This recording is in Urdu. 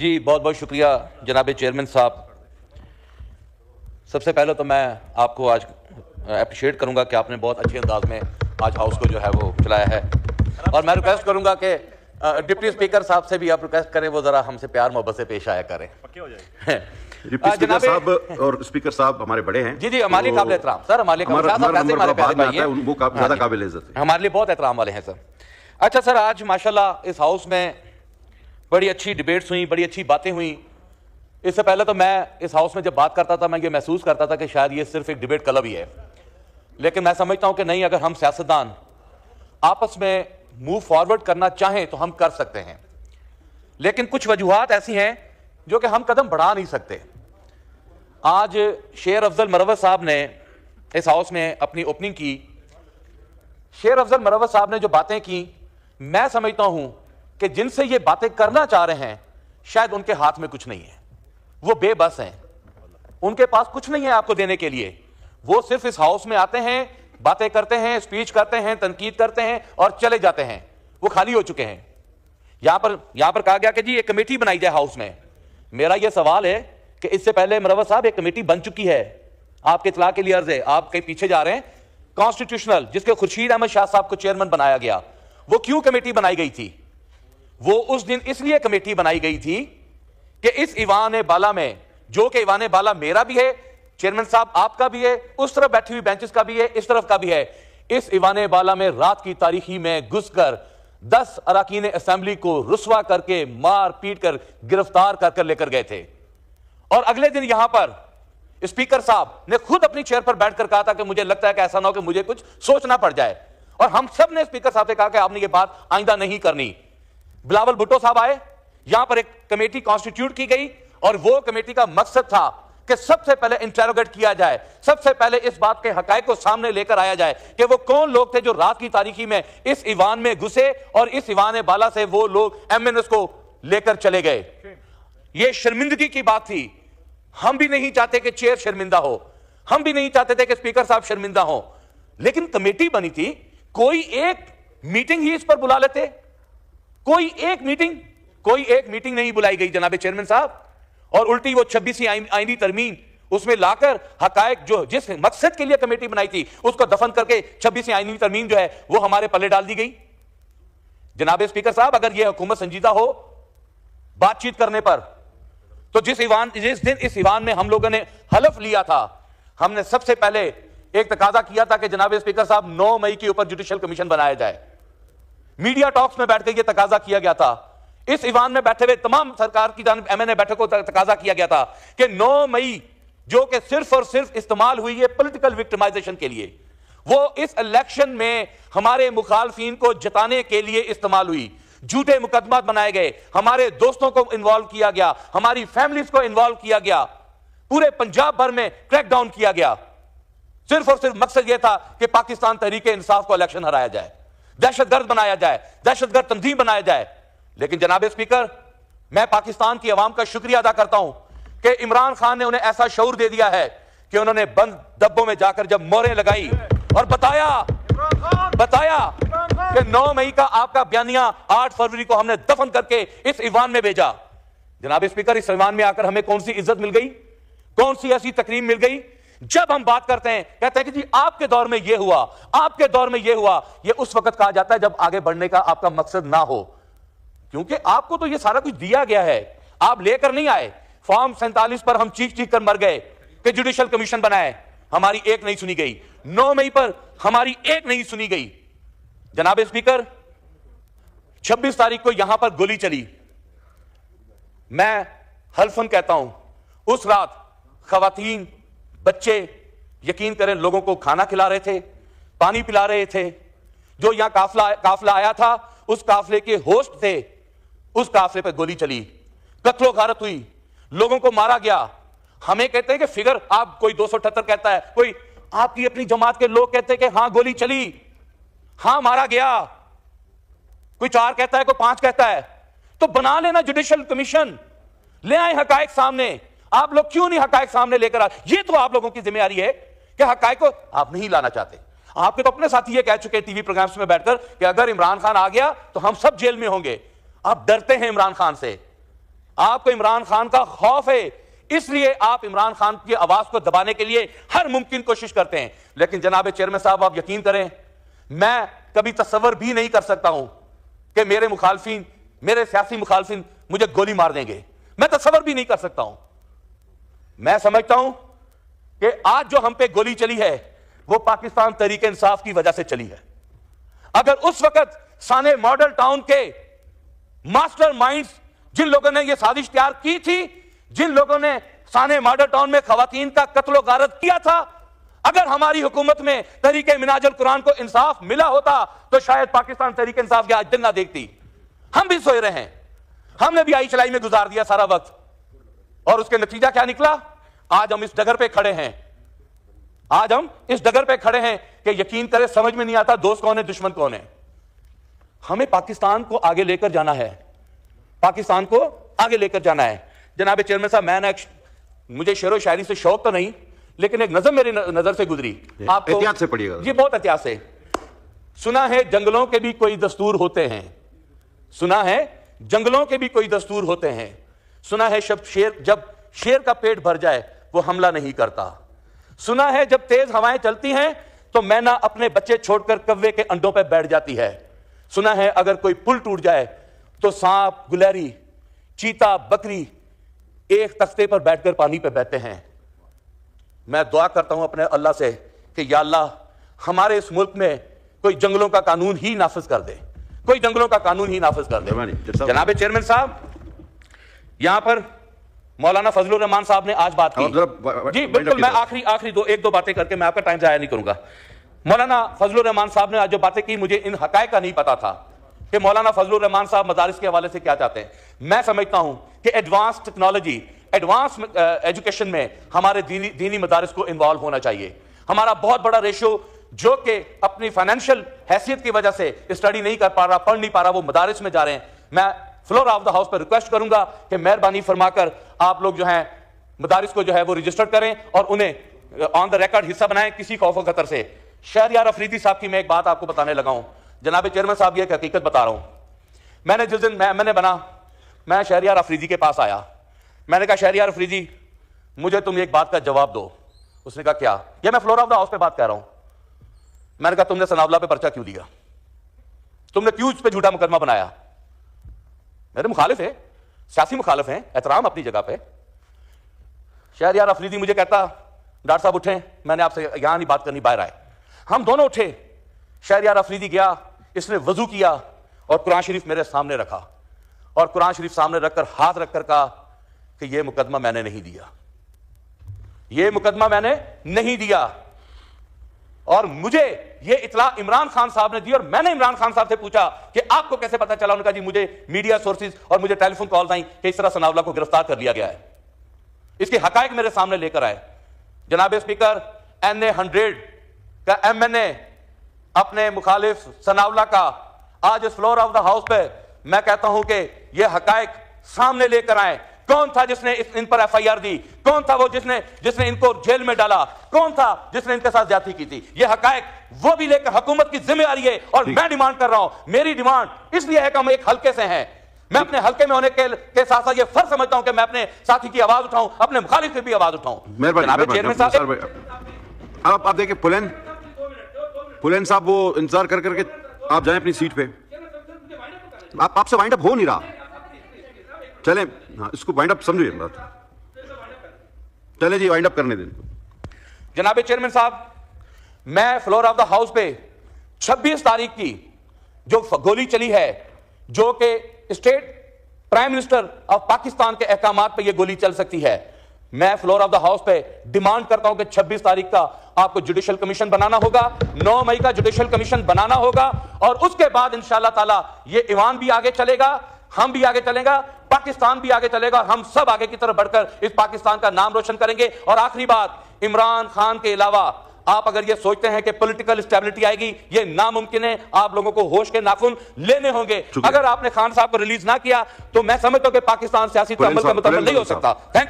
جی بہت بہت شکریہ جناب چیئرمین صاحب. سب سے پہلے تو میں آپ کو آج اپریشیٹ کروں گا کہ آپ نے بہت اچھے انداز میں آج ہاؤس کو جو ہے وہ چلایا ہے, اور میں ریکویسٹ کروں گا کہ ڈپٹی اسپیکر صاحب سے بھی آپ ریکویسٹ کریں وہ ذرا ہم سے پیار محبت سے پیش آیا کریں. ڈپٹی اسپیکر صاحب اور اسپیکر صاحب ہمارے بڑے ہیں. جی ہمارے قابل احترام سر, ہمارے زیادہ قابل عزت ہے, ہمارے لیے بہت احترام والے ہیں سر. اچھا سر, آج ماشاءاللہ اس ہاؤس میں بڑی اچھی ڈیبیٹس ہوئیں, بڑی اچھی باتیں ہوئیں. اس سے پہلے تو میں اس ہاؤس میں جب بات کرتا تھا میں یہ محسوس کرتا تھا کہ شاید یہ صرف ایک ڈیبیٹ کلب ہی ہے, لیکن میں سمجھتا ہوں کہ نہیں, اگر ہم سیاستدان آپس میں موو فارورڈ کرنا چاہیں تو ہم کر سکتے ہیں, لیکن کچھ وجوہات ایسی ہیں جو کہ ہم قدم بڑھا نہیں سکتے. آج شیر افضل مروت صاحب نے اس ہاؤس میں اپنی اوپننگ کی. شیر افضل مروت صاحب نے جو باتیں کی, میں سمجھتا ہوں کہ جن سے یہ باتیں کرنا چاہ رہے ہیں شاید ان کے ہاتھ میں کچھ نہیں ہے, وہ بے بس ہیں, ان کے پاس کچھ نہیں ہے آپ کو دینے کے لیے. وہ صرف اس ہاؤس میں آتے ہیں, باتیں کرتے ہیں, اسپیچ کرتے ہیں, تنقید کرتے ہیں اور چلے جاتے ہیں. وہ خالی ہو چکے ہیں. یہاں پر کہا گیا کہ جی ایک کمیٹی بنائی جائے ہاؤس میں. میرا یہ سوال ہے کہ اس سے پہلے مروت صاحب ایک کمیٹی بن چکی ہے, آپ کے اطلاع کے لیے عرض ہے, آپ کہیں پیچھے جا رہے ہیں, کانسٹیٹیوشنل, جس کے خورشید احمد شاہ صاحب کو چیئرمین بنایا گیا. وہ کیوں کمیٹی بنائی گئی تھی؟ وہ اس دن اس لیے کمیٹی بنائی گئی تھی کہ اس ایوان بالا میں, جو کہ ایوان بالا میرا بھی ہے, چیئرمین صاحب آپ کا بھی ہے, اس طرف بیٹھی ہوئی بینچز کا بھی ہے, اس طرف کا بھی ہے, اس ایوان بالا میں رات کی تاریخی میں گھس کر 10 اراکین اسمبلی کو رسوا کر کے مار پیٹ کر گرفتار کر لے کر گئے تھے. اور اگلے دن یہاں پر اسپیکر صاحب نے خود اپنی چیئر پر بیٹھ کر کہا تھا کہ مجھے لگتا ہے کہ ایسا نہ ہو کہ مجھے کچھ سوچنا پڑ جائے, اور ہم سب نے اسپیکر صاحب سے کہا کہ آپ نے یہ بات آئندہ نہیں کرنی. بلاول بھٹو صاحب آئے, یہاں پر ایک کمیٹی کانسٹیٹیوٹ کی گئی, اور وہ کمیٹی کا مقصد تھا کہ سب سے پہلے انٹروگیٹ کیا جائے, سب سے پہلے اس بات کے حقائق کو سامنے لے کر آیا جائے کہ وہ کون لوگ تھے جو رات کی تاریخی میں اس ایوان میں گھسے اور اس ایوان بالا سے وہ لوگ ایم این ایس کو لے کر چلے گئے. یہ شرمندگی کی بات تھی. ہم بھی نہیں چاہتے کہ چیئر شرمندہ ہو, ہم بھی نہیں چاہتے تھے کہ اسپیکر صاحب شرمندہ ہو, لیکن کمیٹی بنی تھی, کوئی ایک میٹنگ ہی اس پر بلا لیتے. کوئی ایک میٹنگ نہیں بلائی گئی جناب چیئرمین صاحب, اور الٹی وہ 26ویں آئینی ترمیم اس میں لا کر حقائق جو جس مقصد کے لیے کمیٹی بنائی تھی اس کو دفن کر کے 26ویں آئینی ترمیم جو ہے وہ ہمارے پلے ڈال دی گئی. جناب اسپیکر صاحب, اگر یہ حکومت سنجیدہ ہو بات چیت کرنے پر, تو جس دن اس ایوان میں ہم لوگوں نے حلف لیا تھا, ہم نے سب سے پہلے ایک تقاضا کیا تھا کہ جناب اسپیکر صاحب 9 مئی کے اوپر جوڈیشل کمیشن بنایا جائے. میڈیا ٹاکس میں بیٹھ کے یہ تقاضا کیا گیا تھا. اس ایوان میں بیٹھے ہوئے تمام سرکار کی جانب ایم این اے بیٹھک کو تقاضا کیا گیا تھا کہ 9 مئی جو کہ صرف اور صرف استعمال ہوئی ہے پولیٹیکل وکٹمائزیشن کے لیے, وہ اس الیکشن میں ہمارے مخالفین کو جتانے کے لیے استعمال ہوئی. جھوٹے مقدمات بنائے گئے, ہمارے دوستوں کو انوالو کیا گیا, ہماری فیملیز کو انوالو کیا گیا, پورے پنجاب بھر میں کریک ڈاؤن کیا گیا. صرف اور صرف مقصد یہ تھا کہ پاکستان تحریک انصاف کو الیکشن ہرایا جائے, دہشت گرد بنایا جائے, دہشت گرد تنظیم بنایا جائے. لیکن جناب اسپیکر, میں پاکستان کی عوام کا شکریہ ادا کرتا ہوں کہ عمران خان نے انہیں ایسا شعور دے دیا ہے کہ انہوں نے بند ڈبوں میں جا کر جب مہریں لگائی اور بتایا کہ 9 مئی کا آپ کا بیانیہ 8 فروری کو ہم نے دفن کر کے اس ایوان میں بھیجا. جناب اسپیکر, اس ایوان میں آ کر ہمیں کون سی عزت مل گئی, کون سی ایسی تکریم مل گئی؟ جب ہم بات کرتے ہیں کہتے ہیں کہ جی آپ کے دور میں یہ ہوا, آپ کے دور میں یہ ہوا. یہ اس وقت کہا جاتا ہے جب آگے بڑھنے کا آپ کا مقصد نہ ہو, کیونکہ آپ کو تو یہ سارا کچھ دیا گیا ہے, آپ لے کر نہیں آئے. فارم 47 پر ہم چیخ کر مر گئے کہ جوڈیشل کمیشن بنائے, ہماری ایک نہیں سنی گئی. 9 مئی پر ہماری ایک نہیں سنی گئی. جناب اسپیکر, 26 تاریخ کو یہاں پر گولی چلی. میں حلفاً کہتا ہوں اس رات خواتین, بچے, یقین کریں لوگوں کو کھانا کھلا رہے تھے, پانی پلا رہے تھے. جو یہاں قافلہ آیا تھا اس قافلے کے ہوسٹ تھے, اس قافلے پہ گولی چلی, قتل و غارت ہوئی, لوگوں کو مارا گیا. ہمیں کہتے ہیں کہ فگر آپ کوئی 278 کہتا ہے, کوئی آپ کی اپنی جماعت کے لوگ کہتے ہیں کہ ہاں گولی چلی, ہاں مارا گیا, کوئی 4 کہتا ہے, کوئی 5 کہتا ہے. تو بنا لینا جوڈیشل کمیشن, لے آئیں حقائق سامنے. آپ لوگ کیوں نہیں حقائق سامنے لے کر آئے؟ یہ تو آپ لوگوں کی ذمہ داری ہے کہ حقائق کو آپ نہیں لانا چاہتے. آپ کے تو اپنے ساتھی یہ کہہ چکے ہیں ٹی وی پروگرامز میں بیٹھ کر کہ اگر عمران خان آ گیا تو ہم سب جیل میں ہوں گے. آپ ڈرتے ہیں عمران خان سے, آپ کو عمران خان کا خوف ہے، اس لیے آپ عمران خان کی آواز کو دبانے کے لیے ہر ممکن کوشش کرتے ہیں. لیکن جناب چیئرمین صاحب آپ یقین کریں، میں کبھی تصور بھی نہیں کر سکتا ہوں کہ میرے مخالفین، میرے سیاسی مخالفین مجھے گولی مار دیں گے. میں تصور بھی نہیں کر سکتا ہوں. میں سمجھتا ہوں کہ آج جو ہم پہ گولی چلی ہے وہ پاکستان تحریک انصاف کی وجہ سے چلی ہے. اگر اس وقت سانے ماڈل ٹاؤن کے ماسٹر مائنڈز، جن لوگوں نے یہ سازش تیار کی تھی، جن لوگوں نے سانے ماڈل ٹاؤن میں خواتین کا قتل و غارت کیا تھا، اگر ہماری حکومت میں تحریک منہاج القرآن کو انصاف ملا ہوتا تو شاید پاکستان تحریک انصاف کے آج دن نہ دیکھتی. ہم بھی سوئے رہے ہیں، ہم نے بھی آئی چلائی میں گزار دیا سارا وقت، اور اس کے نتیجہ کیا نکلا؟ آج ہم اس ڈگر پہ کھڑے ہیں. آج ہم اس ڈگر پہ کھڑے ہیں کہ یقین کرے سمجھ میں نہیں آتا دوست کون ہے دشمن کون ہے. ہمیں پاکستان کو آگے لے کر جانا ہے، پاکستان کو آگے لے کر جانا ہے. جناب چیئرمین صاحب، میں نے مجھے شعر و شاعری سے شوق تو نہیں، لیکن ایک نظم میری نظر سے گزری. آپ کو احتیاط سے پڑھیے گا جی، بہت احتیاط سے. سنا ہے جنگلوں کے بھی کوئی دستور ہوتے ہیں، سنا ہے جنگلوں کے بھی کوئی دستور ہوتے ہیں، سنا ہے جب شیر کا پیٹ بھر جائے وہ حملہ نہیں کرتا، سنا ہے جب تیز ہوائیں چلتی ہیں تو مینا اپنے بچے چھوڑ کر کوے کے انڈوں پہ بیٹھ جاتی ہے، سنا ہے اگر کوئی پل ٹوٹ جائے تو سانپ، گلہری، چیتا، بکری ایک تختے پر بیٹھ کر پانی پہ بہتے ہیں. میں دعا کرتا ہوں اپنے اللہ سے کہ یا اللہ ہمارے اس ملک میں کوئی جنگلوں کا قانون ہی نافذ کر دے، کوئی جنگلوں کا قانون ہی نافذ کر دے. جناب چیئرمین صاحب، یہاں پر مولانا فضل الرحمان صاحب نے آج بات کی. جی بالکل، میں آخری ایک دو باتیں کر کے میں آپ کا ٹائم ضائع نہیں کروں گا. مولانا فضل الرحمان صاحب نے آج جو باتیں کی، مجھے ان حقائق کا نہیں پتا تھا کہ مولانا فضل الرحمان صاحب مدارس کے حوالے سے کیا چاہتے ہیں. میں سمجھتا ہوں کہ ایڈوانس ٹیکنالوجی، ایڈوانس ایجوکیشن میں ہمارے دینی مدارس کو انوالو ہونا چاہیے. ہمارا بہت بڑا ریشو جو کہ اپنی فائنینشیل حیثیت کی وجہ سے اسٹڈی نہیں کر پا رہا، پڑھ نہیں پا رہا، وہ مدارس میں جا رہے ہیں. میں فلور آف دا ہاؤس پر ریکویسٹ کروں گا کہ مہربانی فرما کر آپ لوگ جو ہیں مدارس کو جو ہے وہ رجسٹر کریں اور انہیں آن دا ریکارڈ حصہ بنائیں کسی خوف و خطر سے. شہریار افریدی صاحب کی میں ایک بات آپ کو بتانے لگا ہوں. جناب چیئرمین صاحب، یہ ایک حقیقت بتا رہا ہوں. میں نے جس دن میں شہریار افریدی کے پاس آیا، میں نے کہا شہریار افریدی مجھے تم ایک بات کا جواب دو. اس نے کہا کیا؟ یہ میں فلور آف دا ہاؤس پہ بات کر رہا ہوں. میں نے کہا تم نے ثناء اللہ پہ پرچہ کیوں دیا؟ تم نے کیوں اس پہ جھوٹا مقدمہ بنایا؟ میرے مخالف ہیں، سیاسی مخالف ہیں، احترام اپنی جگہ پہ. شہریار افریدی مجھے کہتا ڈاکٹر صاحب اٹھیں، میں نے آپ سے یہاں نہیں بات کرنی، باہر آئے. ہم دونوں اٹھے. شہریار افریدی گیا، اس نے وضو کیا اور قرآن شریف میرے سامنے رکھا اور قرآن شریف سامنے رکھ کر ہاتھ رکھ کر کہا کہ یہ مقدمہ میں نے نہیں دیا، یہ مقدمہ میں نے نہیں دیا. اور مجھے یہ اطلاع عمران خان صاحب نے دی اور میں نے عمران خان صاحب سے پوچھا کہ آپ کو کیسے پتا چلا؟ انہوں نے کہا جی مجھے میڈیا سورسز اور مجھے ٹیلی فون کالز آئیں کہ اس طرح ثناء اللہ کو گرفتار کر لیا گیا ہے. اس کے حقائق میرے سامنے لے کر آئے. جناب اسپیکر، NA100 کا MNA اپنے مخالف ثناء اللہ کا آج اس فلور آف دا ہاؤس پہ میں کہتا ہوں کہ یہ حقائق سامنے لے کر آئے. کون تھا جس نے ان پر FIR دی؟ کون تھا وہ جس نے ان کو جیل میں ڈالا؟ کون تھا جس نے ان کے ساتھ زیادتی کی تھی؟ یہ حقائق وہ بھی لے کر حکومت کی ذمہ داری ہے. اور میں ڈیمانڈ کر رہا ہوں، میری ڈیمانڈ اس لیے ہے کہ ہم ایک حلقے سے ہیں. میں اپنے حلقے میں ہونے کے ساتھ ساتھ یہ فرض سمجھتا ہوں کہ میں اپنے ساتھی کی آواز اٹھاؤں، اپنے مخالف کی بھی آواز اٹھاؤں. چیئرمین صاحب، اب آپ دیکھیں پلین صاحب وہ انتظار کر کے آپ جائیں اپنی سیٹ پہ. آپ سے وائنڈ اپ ہو نہیں رہا. چلیں، ہاں اس کو وائنڈ اپ سمجھیے بات. چلے جی وائنڈ اپ کرنے دیں. جناب چیئرمین صاحب، میں فلور آف دا ہاؤس پہ 26 تاریخ کی جو گولی چلی ہے، جو کہ state prime minister of Pakistan کے احکامات پہ یہ گولی چل سکتی ہے، میں فلور آف دا ہاؤس پہ ڈیمانڈ کرتا ہوں کہ 26 تاریخ کا آپ کو جوڈیشل کمیشن بنانا ہوگا، 9 مئی کا جوڈیشل کمیشن بنانا ہوگا، اور اس کے بعد انشاءاللہ تعالی یہ ایوان بھی آگے چلے گا، ہم بھی آگے چلیں گا، پاکستان بھی آگے چلے گا، اور ہم سب آگے کی طرف بڑھ کر اس پاکستان کا نام روشن کریں گے. اور آخری بات، عمران خان کے علاوہ آپ اگر یہ سوچتے ہیں کہ پولیٹیکل اسٹیبلٹی آئے گی، یہ ناممکن ہے. آپ لوگوں کو ہوش کے ناخن لینے ہوں گے. اگر آپ نے خان صاحب کو ریلیز نہ کیا تو میں سمجھتا ہوں کہ پاکستان سیاسی تعامل کا مکمل نہیں ہو سکتا. تھینک